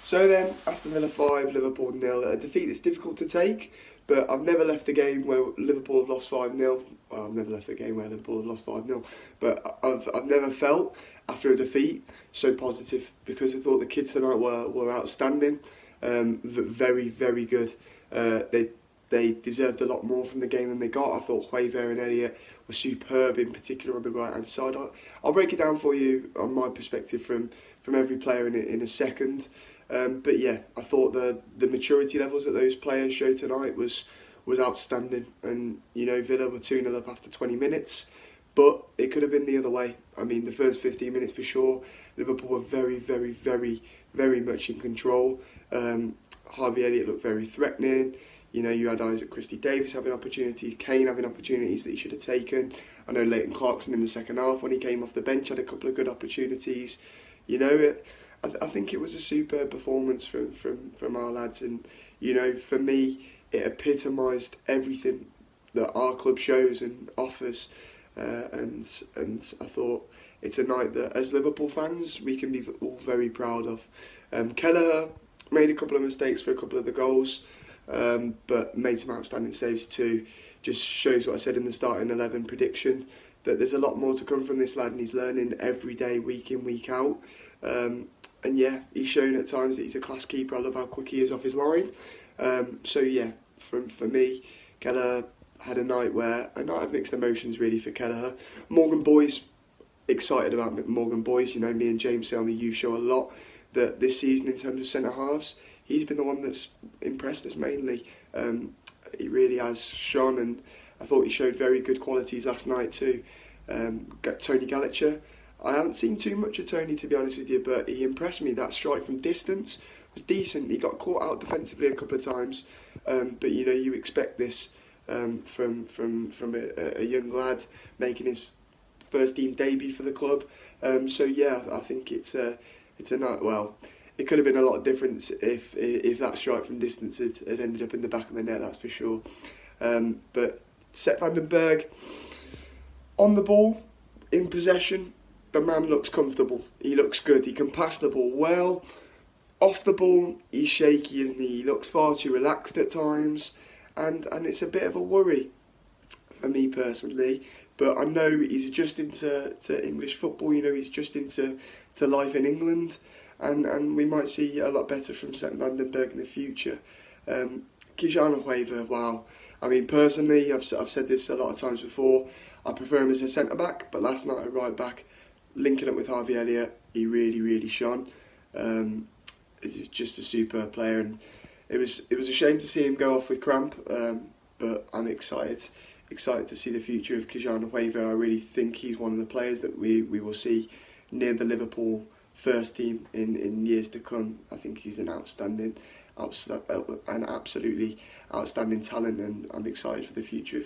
So then, Aston Villa 5, Liverpool 0. A defeat that's difficult to take, but I've never left a game where Liverpool have lost 5-0. Well, I've never left a game where Liverpool have lost 5-0, but I've never felt after a defeat so positive, because I thought the kids tonight were outstanding, very, very good. They deserved a lot more from the game than they got. I thought Hueva and Elliott were superb, in particular on the right hand side. I'll break it down for you on my perspective from every player in a second. But yeah, I thought the maturity levels that those players showed tonight was outstanding. And you know, Villa were 2-0 up after 20 minutes, but it could have been the other way. I mean, the first 15 minutes for sure, Liverpool were very, very, very, very much in control. Harvey Elliott looked very threatening. You know, you had Isaac Christie-Davies having opportunities, Kane having opportunities that he should have taken. I know Leighton Clarkson in the second half, when he came off the bench, had a couple of good opportunities. You know, I think it was a superb performance from our lads, and you know, for me, it epitomised everything that our club shows and offers. And I thought it's a night that, as Liverpool fans, we can be all very proud of. Kelleher made a couple of mistakes for a couple of the goals, but made some outstanding saves too. Just shows what I said in the starting 11 prediction, that there's a lot more to come from this lad, and he's learning every day, week in, week out. And yeah, he's shown at times that he's a class keeper. I love how quick he is off his line. So yeah, for me, Kelleher had a night of mixed emotions really for Kelleher. Morgan Boyes, excited about Morgan Boyes. You know, me and James say on the youth show a lot that this season, in terms of centre halves, he's been the one that's impressed us mainly. He really has shone, and I thought he showed very good qualities last night too. Tony Gallagher, I haven't seen too much of Tony, to be honest with you, but he impressed me. That strike from distance was decent. He got caught out defensively a couple of times, but you know, you expect this from a young lad making his first team debut for the club. So yeah, I think it's a night. Well, it could have been a lot different if that strike from distance had ended up in the back of the net, that's for sure. But Sepp van den Berg, on the ball, in possession, the man looks comfortable. He looks good. He can pass the ball well. Off the ball, he's shaky, isn't he? He looks far too relaxed at times, and it's a bit of a worry for me personally. But I know he's adjusting to English football. You know, he's adjusting to life in England, and we might see a lot better from Sepp van den Berg in the future. Kijana Hueva, wow. I mean, personally, I've said this a lot of times before, I prefer him as a centre-back, but last night at right-back, linking up with Harvey Elliott, he really, really shone. He's just a superb player, and it was a shame to see him go off with cramp, but I'm excited to see the future of Kijana Hueva. I really think he's one of the players that we will see near the Liverpool first team in years to come. I think he's an absolutely outstanding talent, and I'm excited for the future of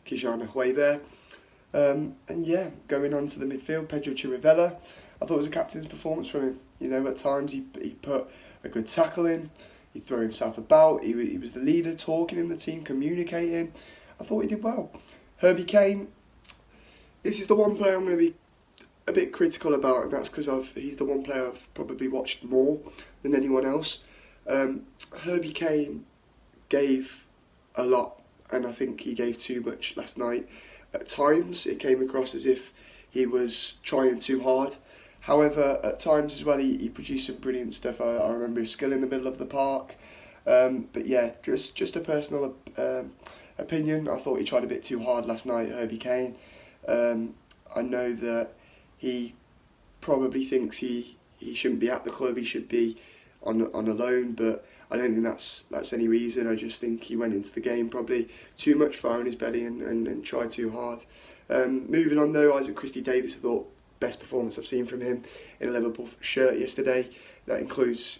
Kijana Hueva. And yeah, going on to the midfield, Pedro Chirivella, I thought it was a captain's performance from him. You know, at times he put a good tackle in, he threw himself about, he was the leader, talking in the team, communicating. I thought he did well. Herbie Kane, this is the one player I'm going to be a bit critical about, and that's because he's the one player I've probably watched more than anyone else. Herbie Kane gave a lot, and I think he gave too much last night. At times it came across as if he was trying too hard. However, at times as well, he produced some brilliant stuff. I remember his skill in the middle of the park. But yeah, just a personal opinion. I thought he tried a bit too hard last night, Herbie Kane. I know that he probably thinks he shouldn't be at the club. He should be on a loan, but I don't think that's any reason. I just think he went into the game probably too much fire in his belly and tried too hard. Moving on though, Isaac Christie-Davies, I thought best performance I've seen from him in a Liverpool shirt yesterday. That includes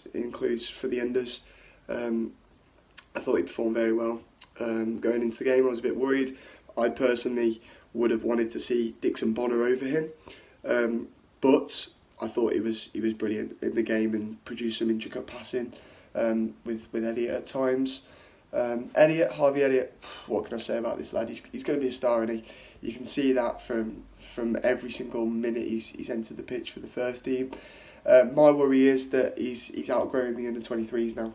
for the unders. I thought he performed very well. Going into the game, I was a bit worried. I personally would have wanted to see Dixon Bonner over him, but I thought he was brilliant in the game and produced some intricate passing with Elliott at times. Harvey Elliott, what can I say about this lad? He's going to be a star, and you can see that from every single minute he's entered the pitch for the first team. My worry is that he's outgrowing the under-23s now,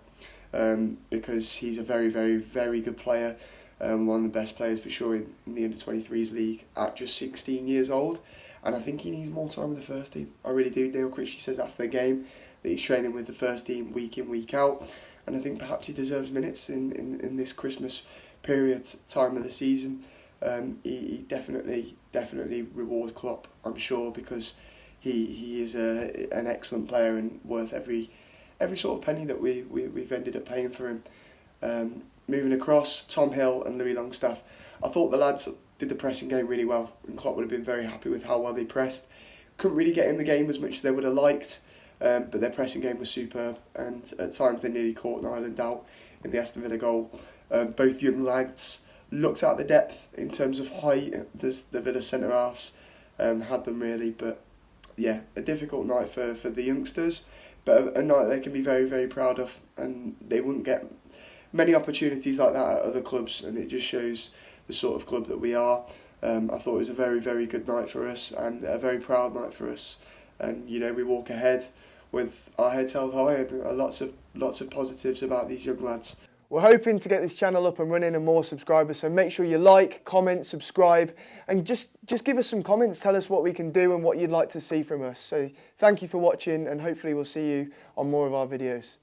because he's a very, very, very good player, one of the best players for sure in the under-23s league at just 16 years old, and I think he needs more time with the first team. I really do. Neil Critchley says after the game that he's training with the first team week in, week out, and I think perhaps he deserves minutes in this Christmas period, time of the season. He definitely rewards Klopp, I'm sure, because he is an excellent player and worth every sort of penny that we've ended up paying for him. Moving across, Tom Hill and Louis Longstaff. I thought the lads did the pressing game really well, and Klopp would have been very happy with how well they pressed. Couldn't really get in the game as much as they would have liked, but their pressing game was superb, and at times they nearly caught Ireland out in the Aston Villa goal. Both young lads looked at the depth in terms of height. The Villa centre halves had them really, but yeah, a difficult night for the youngsters, but a night they can be very, very proud of, and they wouldn't get many opportunities like that at other clubs, and it just shows the sort of club that we are. I thought it was a very, very good night for us, and a very proud night for us, and you know, we walk ahead with our heads held high, and lots of positives about these young lads. We're hoping to get this channel up and running and more subscribers, so make sure you like, comment, subscribe, and just give us some comments. Tell us what we can do and what you'd like to see from us. So thank you for watching, and hopefully we'll see you on more of our videos.